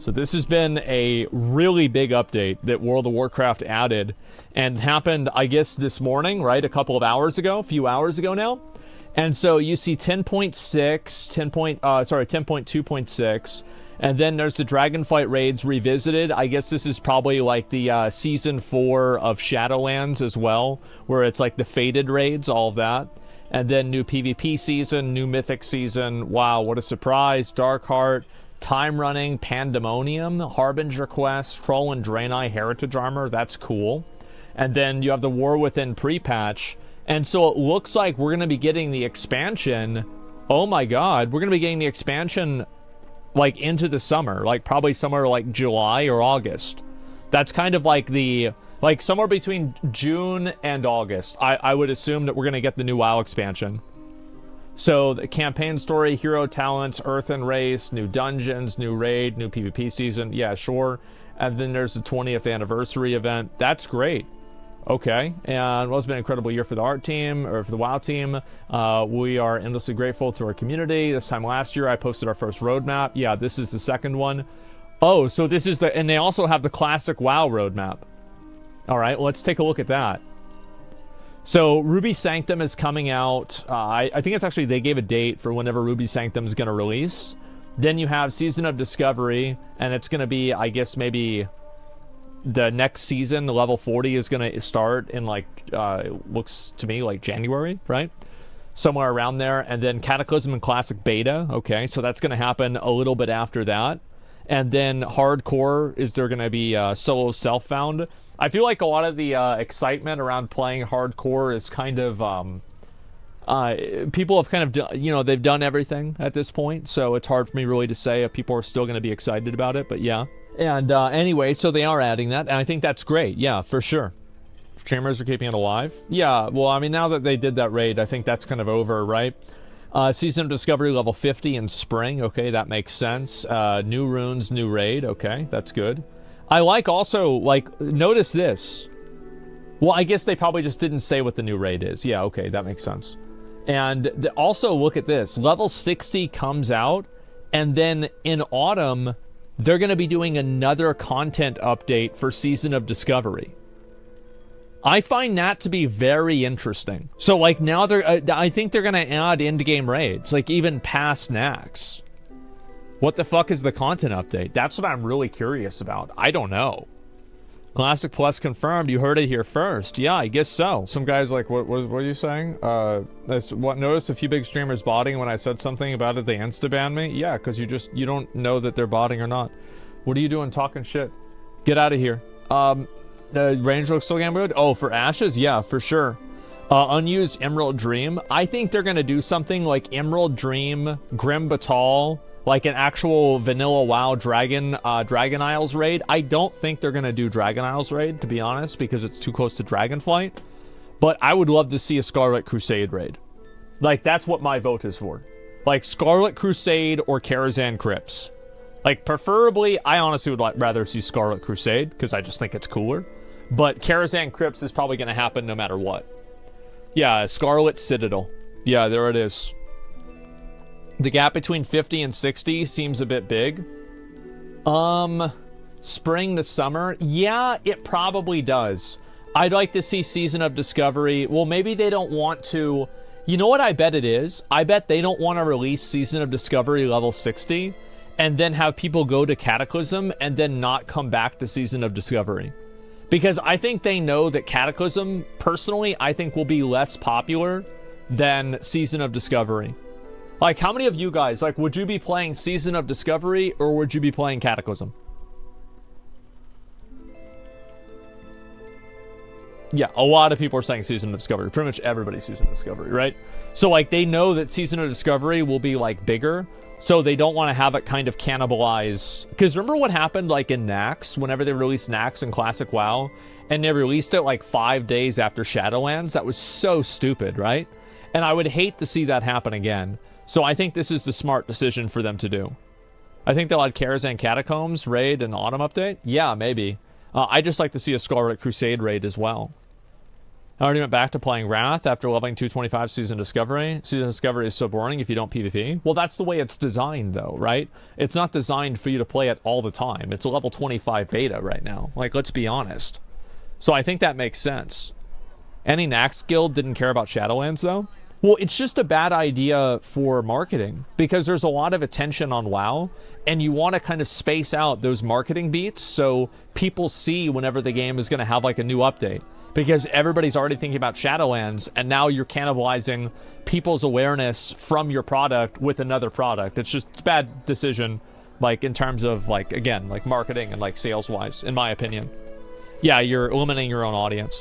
So this has been a really big update that World of Warcraft added and happened, I guess, this morning, right? A couple of hours ago, a few hours ago now. And so you see 10.2.6, and then there's the Dragonflight raids revisited. I guess this is probably like the Season 4 of Shadowlands as well, where it's like the Fated raids, all of that. And then new PvP season, new Mythic season. Wow, what a surprise. Darkheart, Time Running, Pandemonium, Harbinger Quest, Troll and Draenei Heritage Armor. That's cool. And then you have the War Within pre-patch. And so it looks like we're going to be getting the expansion. Oh my god, we're going to be getting the expansion like into the summer. Like probably somewhere like July or August. That's kind of like the... like somewhere between June and August. I would assume that we're going to get the new WoW expansion. So the campaign story, hero talents, Earth and Race, new dungeons, new raid, new PvP season. Yeah, sure. And then there's the 20th anniversary event. That's great. Okay. And well, it's been an incredible year for the art team, or for the WoW team. We are endlessly grateful to our community. This time last year, I posted our first roadmap. Yeah, this is the second one. Oh, so this is the... and they also have the classic WoW roadmap. All right, well, let's take a look at that. So Ruby Sanctum is coming out. I think it's actually, they gave a date for whenever Ruby Sanctum is going to release. Then you have Season of Discovery, and it's going to be, I guess, maybe the next season, the level 40 is going to start in like, looks to me like January, right? Somewhere around there. And then Cataclysm and Classic Beta. Okay, so that's going to happen a little bit after that. And then Hardcore, is there going to be solo self-found? I feel like a lot of the excitement around playing Hardcore is kind of... people have kind of, you know, they've done everything at this point, so it's hard for me really to say if people are still going to be excited about it, but yeah. And anyway, so they are adding that, and I think that's great. Yeah, for sure. Streamers are keeping it alive. Yeah, well, I mean, now that they did that raid, I think that's kind of over, right? Season of Discovery level 50 in spring. Okay, that makes sense. New runes, new raid. Okay, that's good. I like also, like, notice this. Well, I guess they probably just didn't say what the new raid is. Yeah, okay, that makes sense. And also, look at this. Level 60 comes out, and then in autumn, they're going to be doing another content update for Season of Discovery. I find that to be very interesting. So, like, now they're... I think they're going to add end-game raids, like, even past Nax. What the fuck is the content update? That's what I'm really curious about. I don't know. Classic Plus confirmed. You heard it here first. Yeah, I guess so. Some guy's like, what are you saying? Noticed a few big streamers botting when I said something about it, they insta-banned me? Yeah, because you don't know that they're botting or not. What are you doing talking shit? Get out of here. The range looks still game good? Oh, for Ashes? Yeah, for sure. Unused Emerald Dream. I think they're going to do something like Emerald Dream, Grim Batal, like an actual vanilla WoW Dragon Isles raid. I don't think they're going to do Dragon Isles raid, to be honest, because it's too close to Dragonflight. But I would love to see a Scarlet Crusade raid. Like, that's what my vote is for. Like, Scarlet Crusade or Karazhan Crypts. Like, preferably, I honestly would rather see Scarlet Crusade, because I just think it's cooler. But Karazhan Crypts is probably going to happen no matter what. Yeah, Scarlet Citadel. Yeah, there it is. The gap between 50 and 60 seems a bit big. Spring to summer. Yeah, it probably does. I'd like to see Season of Discovery. Well, maybe they don't want to... You know what I bet it is? I bet they don't want to release Season of Discovery level 60 and then have people go to Cataclysm and then not come back to Season of Discovery. Because I think they know that Cataclysm, personally, I think will be less popular than Season of Discovery. Like, how many of you guys, like, would you be playing Season of Discovery or would you be playing Cataclysm? Yeah, a lot of people are saying Season of Discovery. Pretty much everybody's Season of Discovery, right? So, like, they know that Season of Discovery will be, like, bigger. So they don't want to have it kind of cannibalize. Because remember what happened, like, in Nax? Whenever they released Nax in Classic WoW? And they released it, like, 5 days after Shadowlands? That was so stupid, right? And I would hate to see that happen again. So I think this is the smart decision for them to do. I think they'll add Karazhan Catacombs, raid, and autumn update. Yeah, maybe. I just like to see a Scarlet Crusade raid as well. I already went back to playing Wrath after leveling 225 Season Discovery. Season Discovery is so boring if you don't PvP. Well, that's the way it's designed, though, right? It's not designed for you to play it all the time. It's a level 25 beta right now. Like, let's be honest. So I think that makes sense. Any Nax guild didn't care about Shadowlands, though? Well, it's just a bad idea for marketing because there's a lot of attention on WoW, and you want to kind of space out those marketing beats so people see whenever the game is going to have, like, a new update. Because everybody's already thinking about Shadowlands, and now you're cannibalizing people's awareness from your product with another product. It's just a bad decision, like, in terms of, like, again, like, marketing and, like, sales-wise, in my opinion. Yeah, you're eliminating your own audience.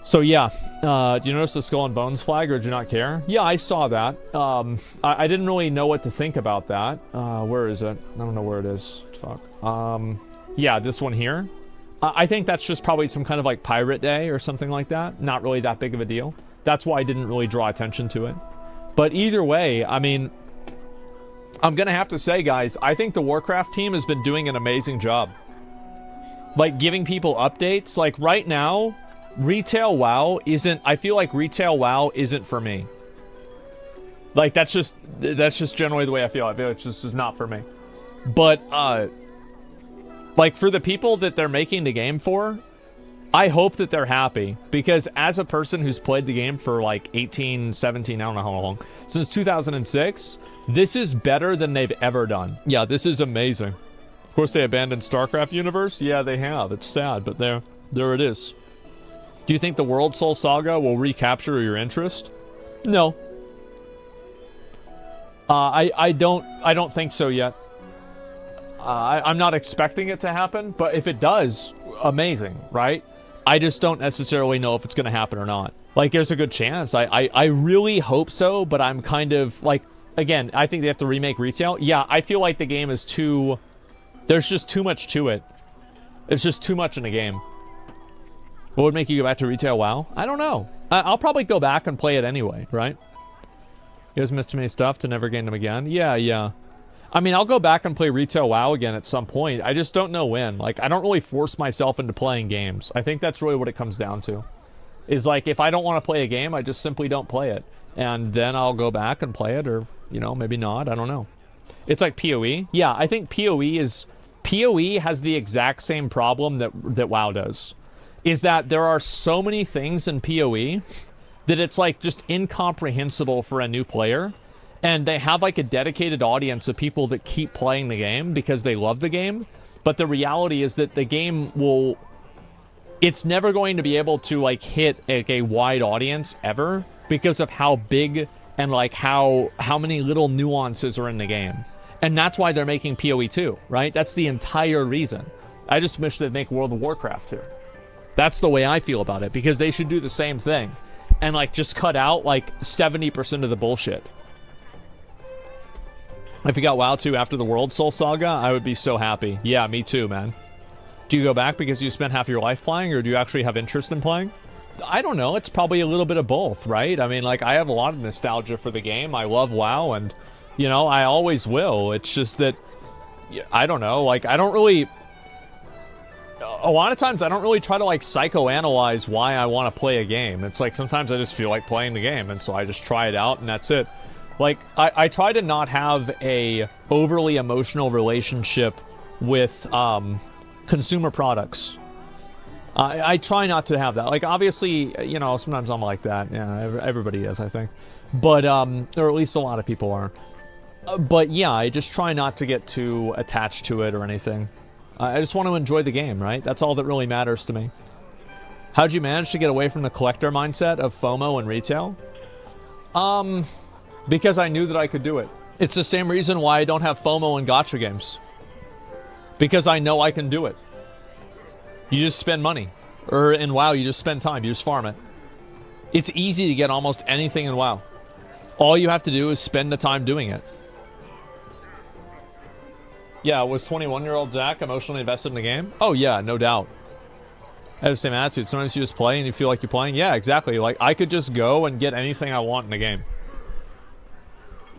So, yeah. Do you notice the Skull and Bones flag, or do you not care? Yeah, I saw that. I didn't really know what to think about that. Where is it? I don't know where it is. Fuck. Yeah, this one here. I think that's just probably some kind of like Pirate Day or something like that. Not really that big of a deal. That's why I didn't really draw attention to it. But either way, I mean, I'm going to have to say, guys, I think the Warcraft team has been doing an amazing job. Like, giving people updates. Like, right now, retail WoW isn't... I feel like retail WoW isn't for me. Like, that's just generally the way I feel. I feel it's just not for me. But, like, for the people that they're making the game for, I hope that they're happy. Because as a person who's played the game for, like, 18, 17, I don't know how long, since 2006, this is better than they've ever done. Yeah, this is amazing. Of course, they abandoned StarCraft universe. Yeah, they have. It's sad, but there it is. Do you think the World Soul Saga will recapture your interest? No. I don't think so yet. I'm not expecting it to happen, but if it does, amazing, right? I just don't necessarily know if it's going to happen or not. Like, there's a good chance. I really hope so, but I'm kind of, like, again, I think they have to remake retail. Yeah, I feel like the game is too... There's just too much to it. It's just too much in the game. What would make you go back to retail WoW? I don't know. I'll probably go back and play it anyway, right? You guys missed too many stuff to never gain them again? Yeah. I mean, I'll go back and play retail WoW again at some point. I just don't know when. Like, I don't really force myself into playing games. I think that's really what it comes down to. Is like, if I don't want to play a game, I just simply don't play it. And then I'll go back and play it, or, you know, maybe not. I don't know. It's like PoE. Yeah, I think PoE has the exact same problem that WoW does. Is that there are so many things in PoE that it's like just incomprehensible for a new player. And they have like a dedicated audience of people that keep playing the game because they love the game. But the reality is that the game will... It's never going to be able to like hit a wide audience ever because of how big and like how many little nuances are in the game. And that's why they're making PoE 2, right? That's the entire reason. I just wish they'd make World of Warcraft 2. That's the way I feel about it, because they should do the same thing. And like just cut out like 70% of the bullshit. If you got WoW 2 after the World Soul Saga, I would be so happy. Yeah, me too, man. Do you go back because you spent half your life playing, or do you actually have interest in playing? I don't know. It's probably a little bit of both, right? I mean, like, I have a lot of nostalgia for the game. I love WoW, and, you know, I always will. It's just that, I don't know. Like, I don't really... A lot of times, I don't really try to, like, psychoanalyze why I want to play a game. It's like, sometimes I just feel like playing the game, and so I just try it out, and that's it. Like, I try to not have a overly emotional relationship with consumer products. I try not to have that. Like, obviously, you know, sometimes I'm like that. Yeah, everybody is, I think. But, or at least a lot of people are. But, yeah, I just try not to get too attached to it or anything. I just want to enjoy the game, right? That's all that really matters to me. How'd you manage to get away from the collector mindset of FOMO and retail? Because I knew that I could do it. It's the same reason why I don't have FOMO in gacha games. Because I know I can do it. You just spend money. Or in WoW, you just spend time. You just farm it. It's easy to get almost anything in WoW. All you have to do is spend the time doing it. Yeah, was 21-year-old Zach emotionally invested in the game? Oh yeah, no doubt. I have the same attitude. Sometimes you just play and you feel like you're playing. Yeah, exactly. Like, I could just go and get anything I want in the game.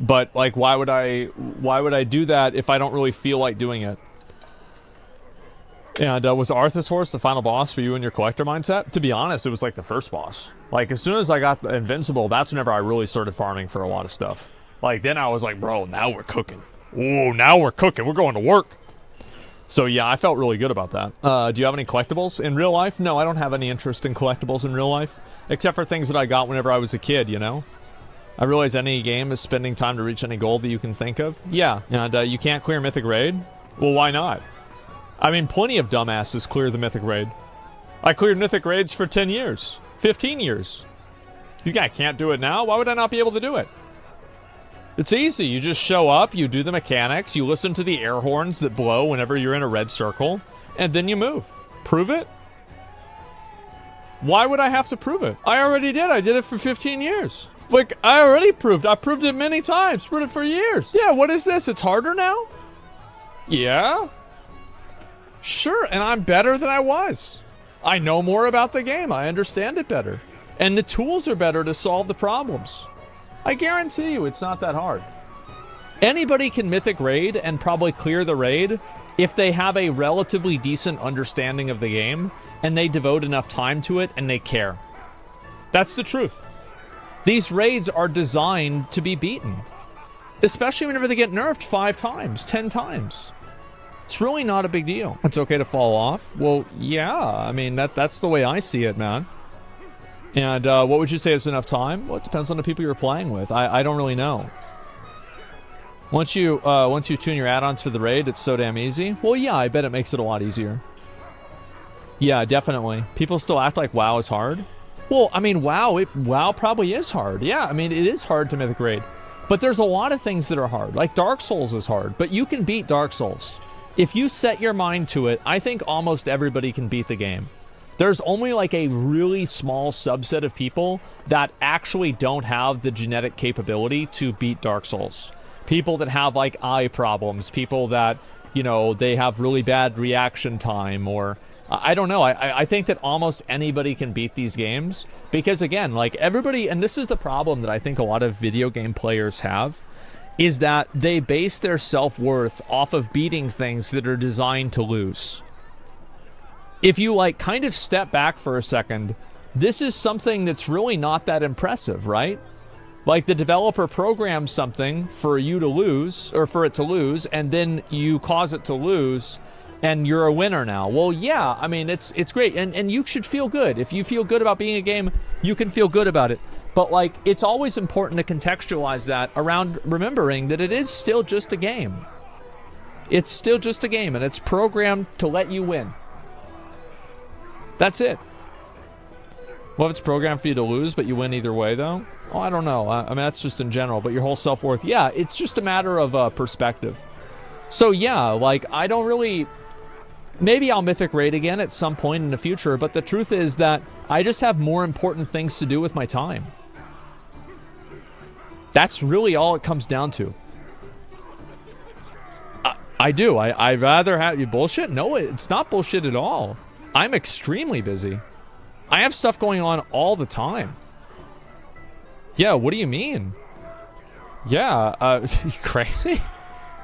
But, like, why would I do that if I don't really feel like doing it? And was Arthas Horse the final boss for you and your collector mindset? To be honest, it was like the first boss. Like, as soon as I got the Invincible, that's whenever I really started farming for a lot of stuff. Like, then I was like, bro, now we're cooking. Ooh, now we're cooking. We're going to work. So, yeah, I felt really good about that. Do you have any collectibles in real life? No, I don't have any interest in collectibles in real life. Except for things that I got whenever I was a kid, you know? I realize any game is spending time to reach any goal that you can think of. Yeah, and you can't clear Mythic Raid? Well, why not? I mean, plenty of dumbasses clear the Mythic Raid. I cleared Mythic Raids for 10 years. 15 years. You guy can't do it now? Why would I not be able to do it? It's easy. You just show up, you do the mechanics, you listen to the air horns that blow whenever you're in a red circle, and then you move. Prove it? Why would I have to prove it? I already did. I did it for 15 years. Like, I already proved. I proved it many times. Proved it for years. Yeah, what is this? It's harder now? Yeah? Sure, and I'm better than I was. I know more about the game. I understand it better. And the tools are better to solve the problems. I guarantee you it's not that hard. Anybody can Mythic Raid and probably clear the raid if they have a relatively decent understanding of the game and they devote enough time to it and they care. That's the truth. These raids are designed to be beaten. Especially whenever they get nerfed 5 times, 10 times. It's really not a big deal. It's okay to fall off. Well, yeah. I mean, that's the way I see it, man. And what would you say is enough time? Well, it depends on the people you're playing with. I don't really know. Once you tune your add-ons for the raid, it's so damn easy. Well, yeah, I bet it makes it a lot easier. Yeah, definitely. People still act like WoW is hard. Well, I mean, WoW probably is hard. Yeah, I mean, it is hard to Mythic Raid. But there's a lot of things that are hard. Like Dark Souls is hard, but you can beat Dark Souls. If you set your mind to it, I think almost everybody can beat the game. There's only like a really small subset of people that actually don't have the genetic capability to beat Dark Souls. People that have like eye problems, people that, you know, they have really bad reaction time, or I don't know. I think that almost anybody can beat these games because, again, like everybody, and this is the problem that I think a lot of video game players have, is that they base their self-worth off of beating things that are designed to lose. If you, like, kind of step back for a second, this is something that's really not that impressive, right? Like, the developer programs something for you to lose, or for it to lose, and then you cause it to lose, and you're a winner now. Well, yeah, I mean, it's great, and you should feel good. If you feel good about being a game, you can feel good about it. But, like, it's always important to contextualize that around remembering that it is still just a game. It's still just a game, and it's programmed to let you win. That's it. Well, if it's programmed for you to lose, but you win either way, though? Oh, I don't know. I mean, that's just in general. But your whole self-worth, yeah, it's just a matter of perspective. So, yeah, like, I don't really... Maybe I'll Mythic Raid again at some point in the future, but the truth is that I just have more important things to do with my time. That's really all it comes down to. I do. I'd rather have you bullshit. No, it's not bullshit at all. I'm extremely busy. I have stuff going on all the time. Yeah, what do you mean? Yeah, you crazy?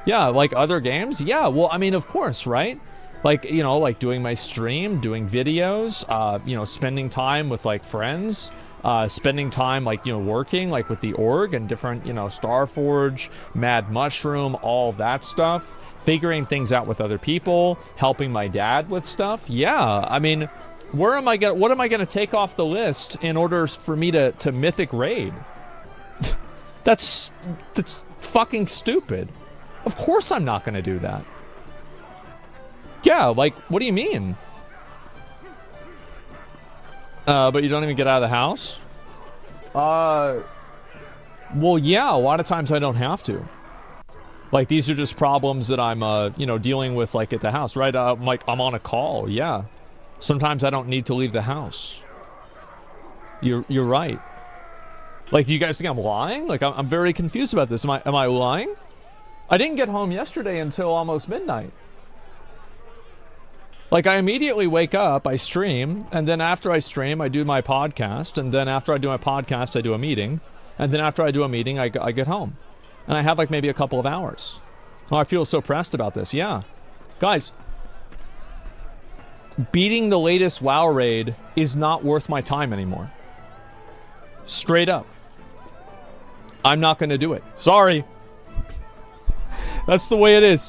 Yeah, like other games? Yeah, well, I mean, of course, right? Like, you know, like doing my stream, doing videos, you know, spending time with, like, friends, spending time, like, you know, working, like, with the org and different, you know, Starforge, Mad Mushroom, all that stuff, figuring things out with other people, helping my dad with stuff. Yeah, I mean, what am I gonna take off the list in order for me to Mythic Raid? That's fucking stupid. Of course I'm not gonna do that. Yeah, like, what do you mean? But you don't even get out of the house? Well, yeah, a lot of times I don't have to. Like, these are just problems that I'm, you know, dealing with, like, at the house, right? Like, I'm on a call, yeah. Sometimes I don't need to leave the house. You're right. Like, do you guys think I'm lying? Like, I'm very confused about this. Am I lying? I didn't get home yesterday until almost midnight. Like, I immediately wake up, I stream, and then after I stream, I do my podcast, and then after I do my podcast, I do a meeting, and then after I do a meeting, I get home. And I have, like, maybe a couple of hours. Oh, I feel so pressed about this. Yeah. Guys, beating the latest WoW raid is not worth my time anymore. Straight up. I'm not going to do it. Sorry. That's the way it is.